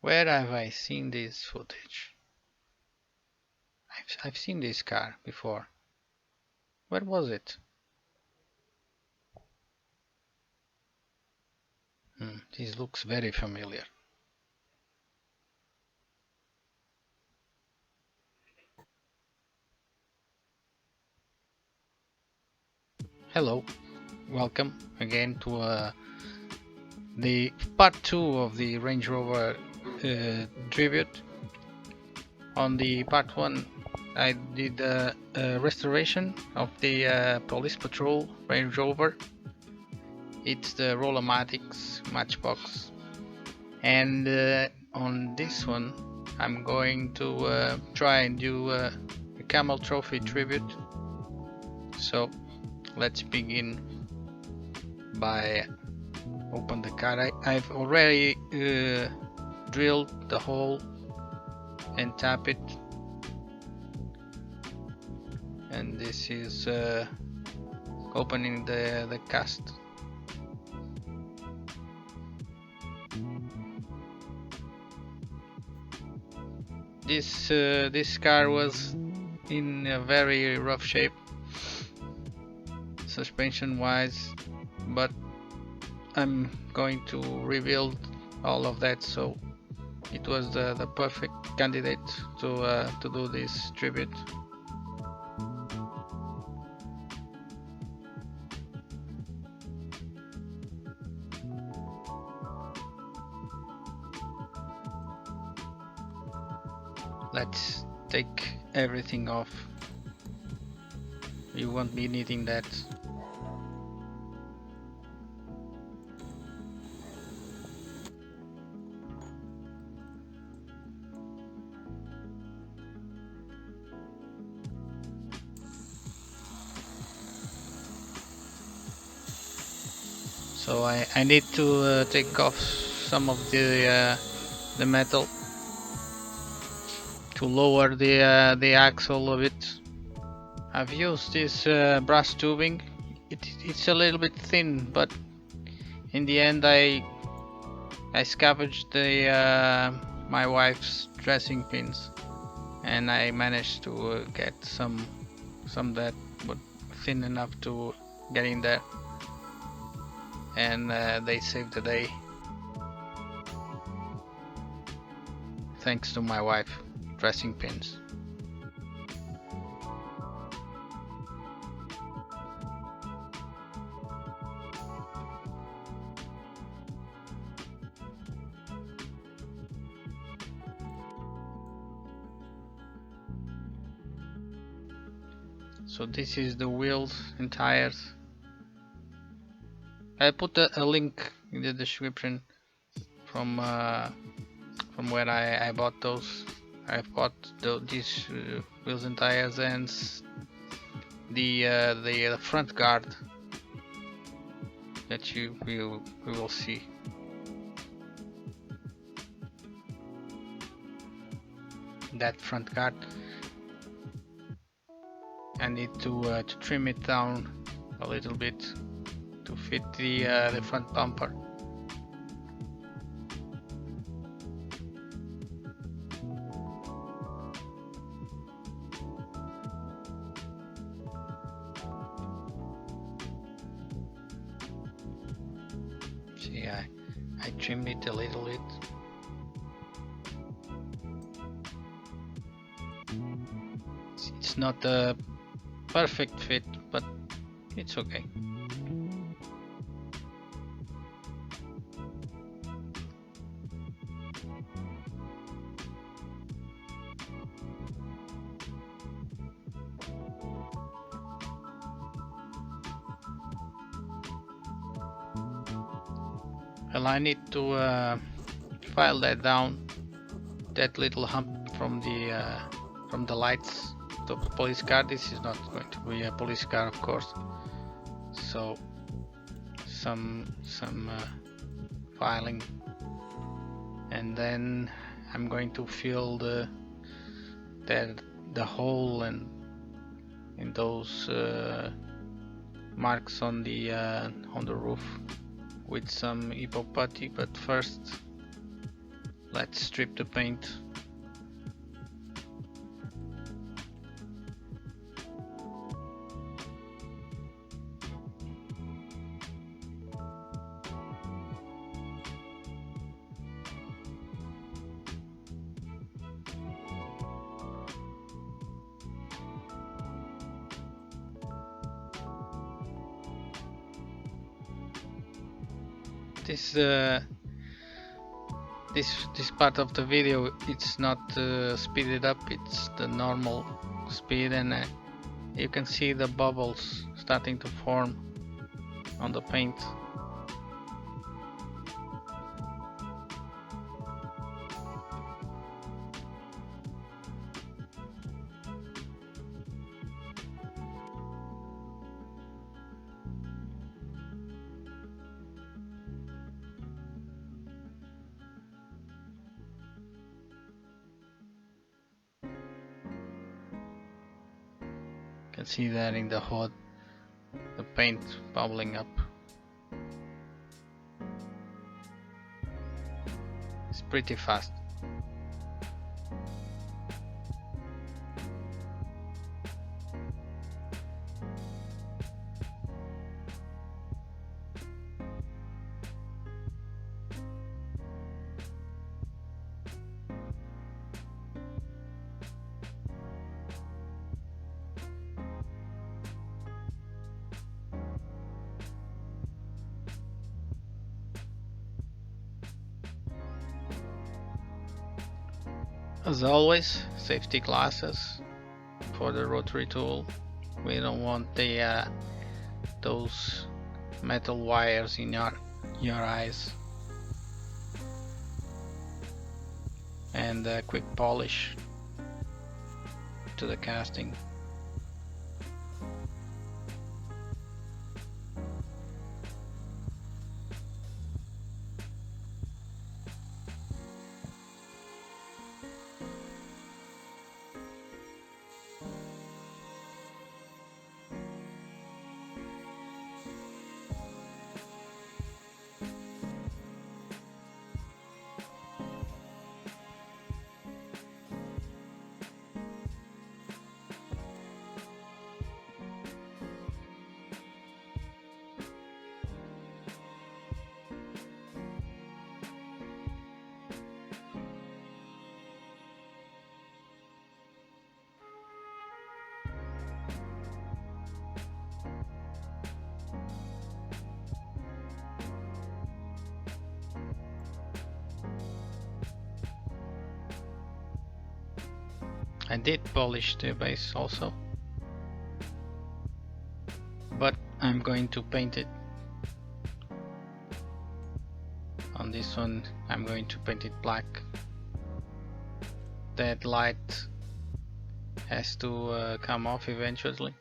Where have I seen this footage? I've seen this car before. Where was it? This looks very familiar. Hello, welcome again to the part 2 of the Range Rover tribute. On the part 1 I did a restoration of the police patrol Range Rover. It's the Rolamatics Matchbox, and on this one I'm going to try and do a Camel Trophy tribute. So let's begin by open the car. I've already drilled the hole and tap it, and this is opening the cast. This car was in a very rough shape suspension wise, but I'm going to rebuild all of that, so it was the perfect candidate to do this tribute. Let's take everything off. You won't be needing that. So I need to take off some of the metal to lower the axle a bit. I've used this brass tubing. It's a little bit thin, but in the end I scavenged my wife's dressing pins, and I managed to get some that were thin enough to get in there, and they saved the day. Thanks to my wife dressing pins. So this is the wheels and tires. I put a link in the description from where I bought those. I've bought these wheels and tires and the front guard that we will see. That front guard, I need to trim it down a little bit to fit the front bumper. See, I trimmed it a little bit. It's not a perfect fit, but it's okay. Well, I need to file that down, that little hump from the lights of the police car. This is not going to be a police car, of course. So some filing, and then I'm going to fill the hole and in those marks on the roof with some Hippo putty. But first Let's strip the paint. This part of the video, it's not speeded up, it's the normal speed, and you can see the bubbles starting to form on the paint. You can see that in the hood, the paint bubbling up. It's pretty fast. As always, safety glasses for the rotary tool. We don't want those metal wires in your eyes. And a quick polish to the casting. I did polish the base also, but I'm going to paint it. On this one I'm going to paint it black. That light has to come off eventually.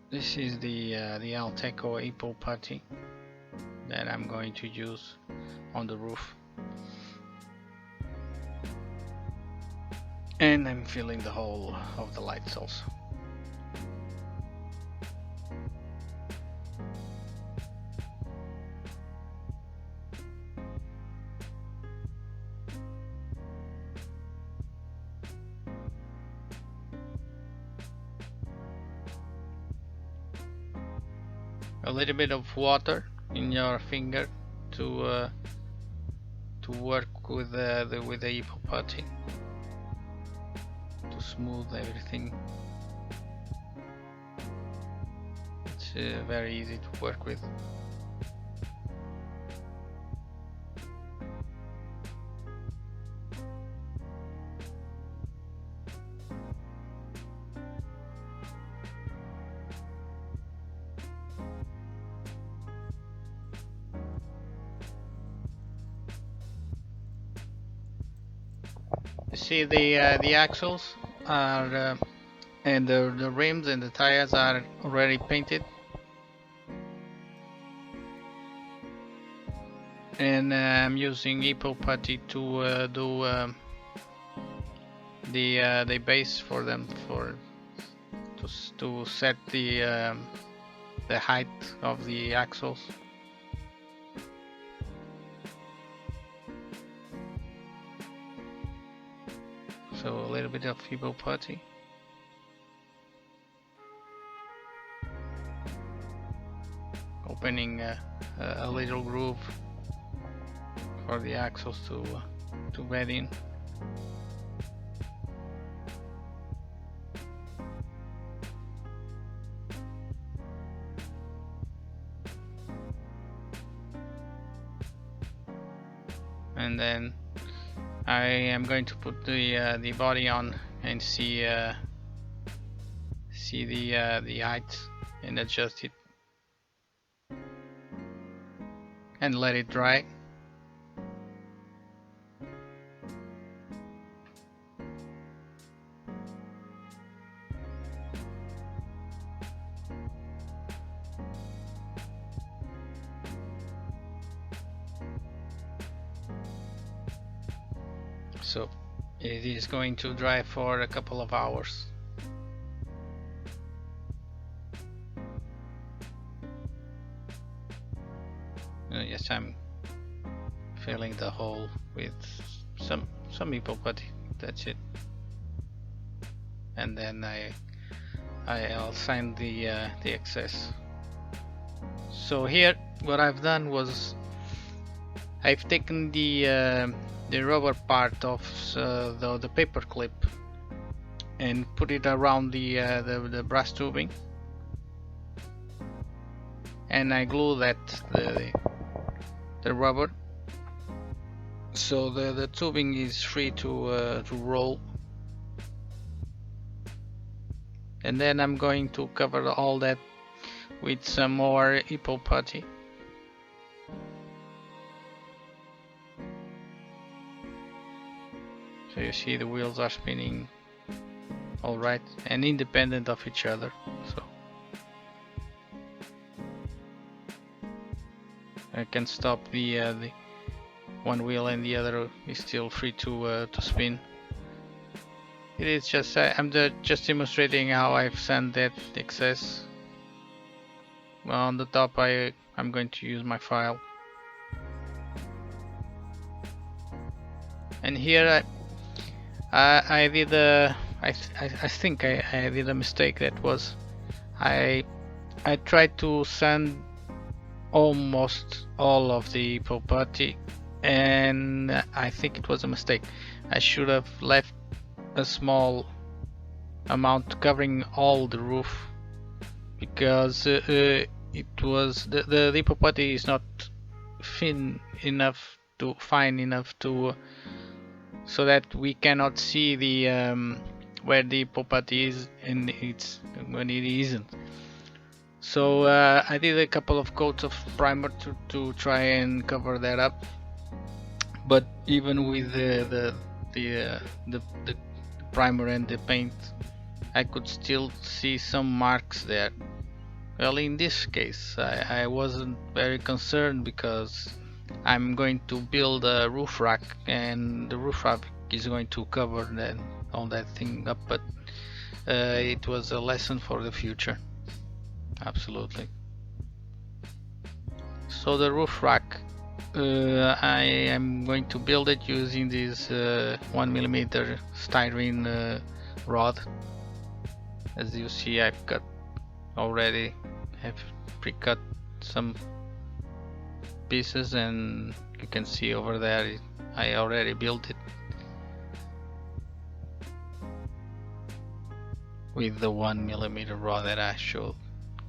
This is the Alteco Apple putty that I'm going to use on the roof. And I'm filling the hole of the lights also. A little bit of water in your finger to work with the Apple putty, to smooth everything. It's very easy to work with. You see the axles are and the rims and the tires are already painted, and I'm using Apple putty to do the base for them, to set the height of the axles. little bit of Evo putty. Opening a little groove for the axles to bed in. And then I am going to put the body on and see the height and adjust it and let it dry. So it is going to dry for a couple of hours. Yes, I'm filling the hole with some Evo putty. That's it. And then I'll sand the excess. So here, what I've done was I've taken the rubber part of the paper clip and put it around the brass tubing, and I glue that the rubber so the tubing is free to roll. And then I'm going to cover all that with some more Evo putty. So you see the wheels are spinning alright and independent of each other. So I can stop the one wheel and the other is still free to spin. It is just I'm just demonstrating how I've sanded that excess. On the top I'm going to use my file. And here I did I think I did a mistake. That was I tried to sand almost all of the Evo putty, and I think it was a mistake. I should have left a small amount covering all the roof, because it was the Evo putty is not fine enough to so that we cannot see the where the Evo putty is and it's when it isn't. So I did a couple of coats of primer to try and cover that up, but even with the primer and the paint, I could still see some marks there. Well, in this case I wasn't very concerned, because I'm going to build a roof rack, and the roof rack is going to cover all that thing up, but it was a lesson for the future. Absolutely. So the roof rack, I am going to build it using this 1mm styrene rod. As you see, I've cut already, have pre-cut some pieces, and you can see over there I already built it with the 1mm rod that I showed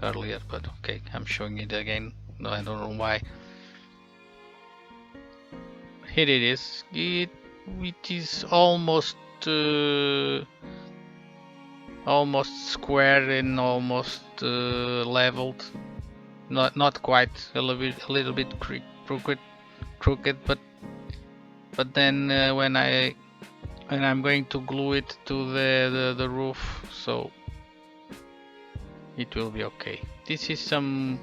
earlier, but okay, I'm showing it again. No, I don't know why. Here it is. It is almost square and almost leveled. Not quite, a little bit crooked, but then when I'm going to glue it to the roof, so it will be okay. This is some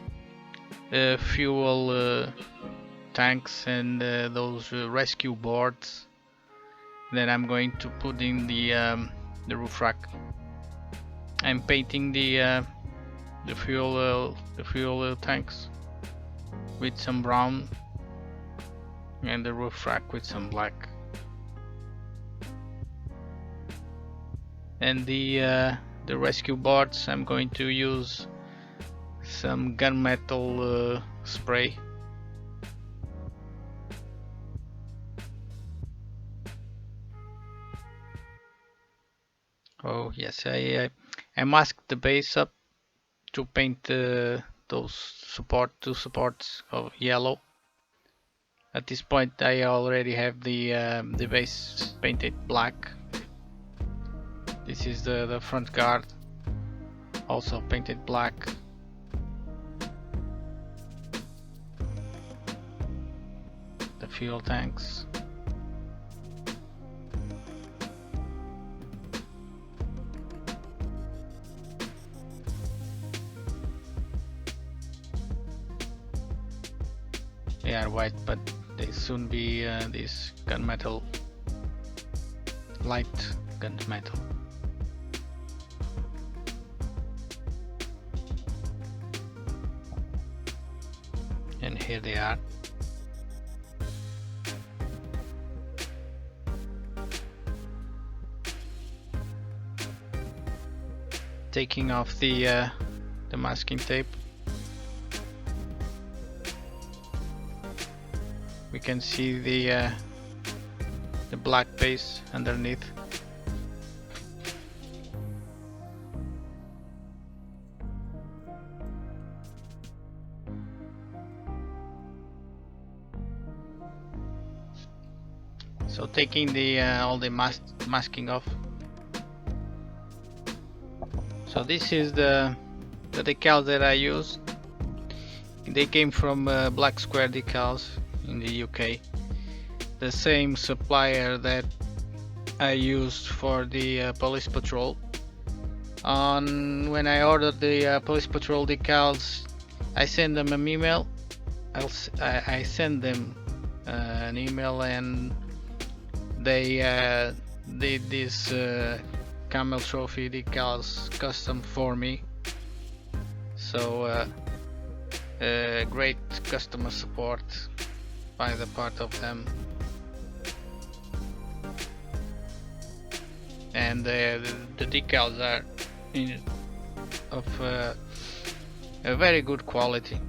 fuel tanks and those rescue boards that I'm going to put in the roof rack. I'm painting the fuel tanks with some brown and the roof rack with some black. And the rescue boards, I'm going to use some gunmetal spray. Oh yes, I masked the base up to paint those two supports of yellow. At this point, I already have the base painted black. This is the front guard, also painted black. The fuel tanks. They are white, but they soon be this gunmetal, light gunmetal. And here they are. Taking off the masking tape. We can see the black base underneath. So taking the all the masking off. So this is the decals that I used. They came from Black Square Decals in the UK. The same supplier that I used for the police patrol. When I ordered the police patrol decals, I sent them an email. I sent them an email, and they did this Camel Trophy decals custom for me. So great customer support by the part of them, and the decals are of a very good quality.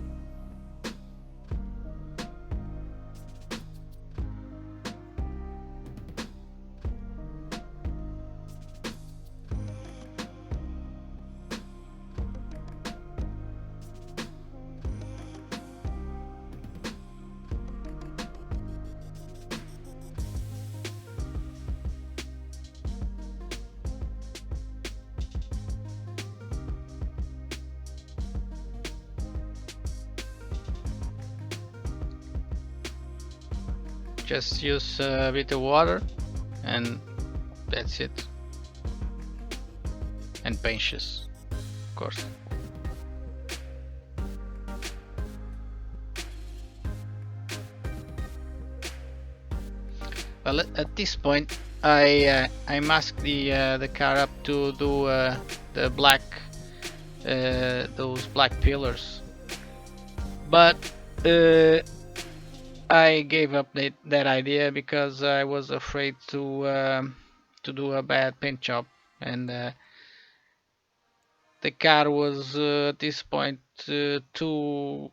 Just use a bit of water and that's it, and pinches, of course. Well, at this point I masked the car up to do the black those black pillars, but I gave up that idea because I was afraid to do a bad paint job, and the car was at this point too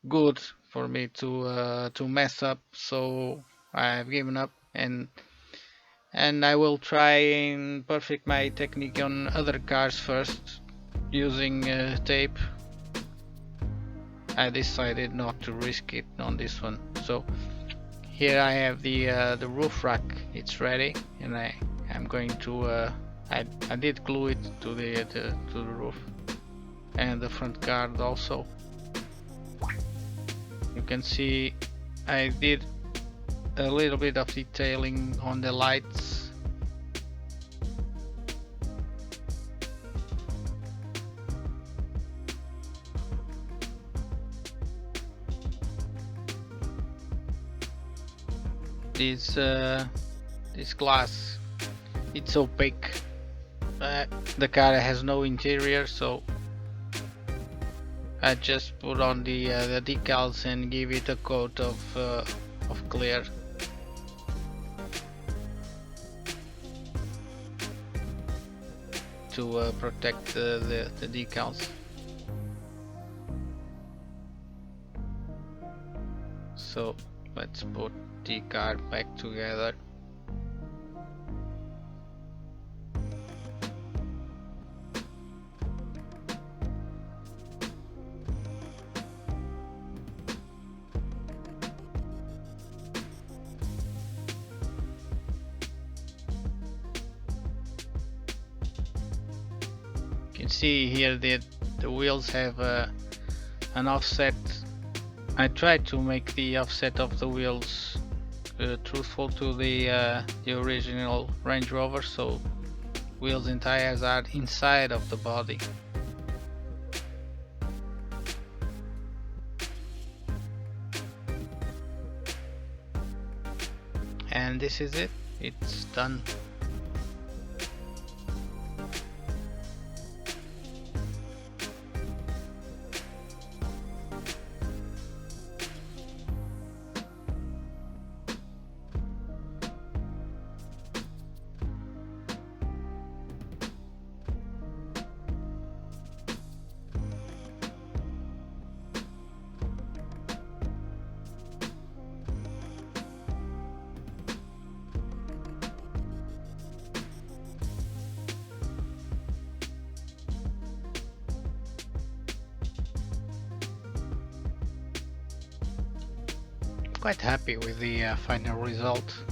good for me to mess up. So I've given up, and I will try and perfect my technique on other cars first using tape. I decided not to risk it on this one. So here I have the roof rack. It's ready, and I'm going to I did glue it to the roof, and the front guard also. You can see I did a little bit of detailing on the lights. This glass, it's opaque. The car has no interior, so I just put on the decals and give it a coat of clear. to protect the decals. So let's put the car back together. You can see here that the wheels have an offset. I tried to make the offset of the wheels truthful to the original Range Rover, so wheels and tires are inside of the body. And this is it, it's done. Quite happy with the final result.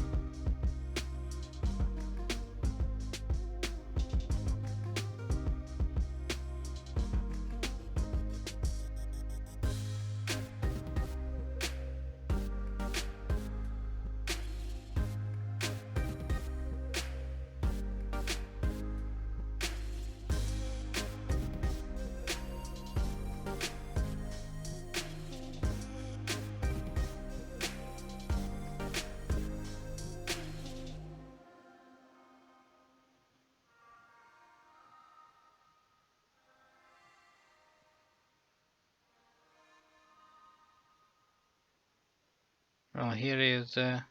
Well, here is the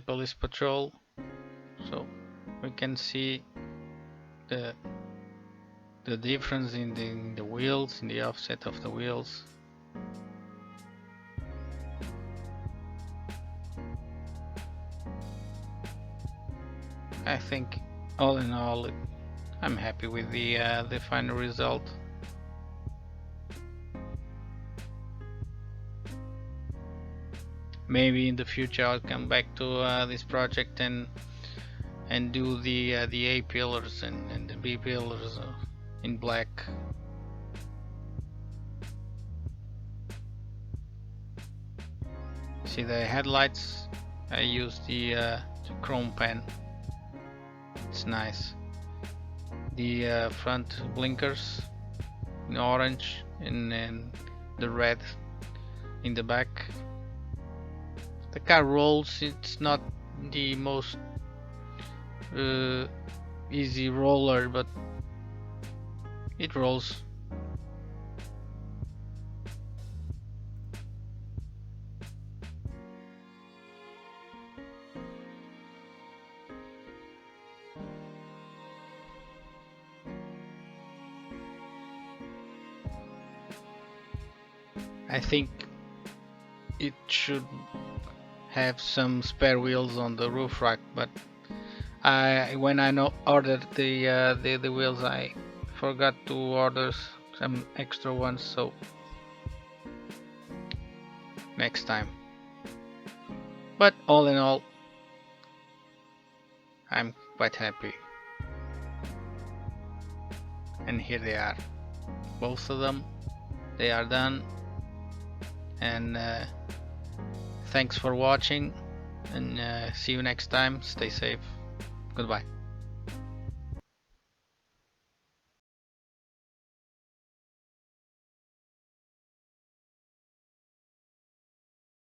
police patrol, so we can see the difference in the wheels, in the offset of the wheels. I think all in all, I'm happy with the final result. Maybe in the future I'll come back to this project and do the A pillars and the B pillars in black. See the headlights, I use the chrome pen. It's nice. The front blinkers in orange and the red in the back. The car rolls, it's not the most easy roller, but it rolls. I think it should have some spare wheels on the roof rack, but when I ordered the wheels, I forgot to order some extra ones, so next time. But all in all, I'm quite happy. And here they are, both of them. They are done, and thanks for watching, and see you next time. Stay safe. Goodbye.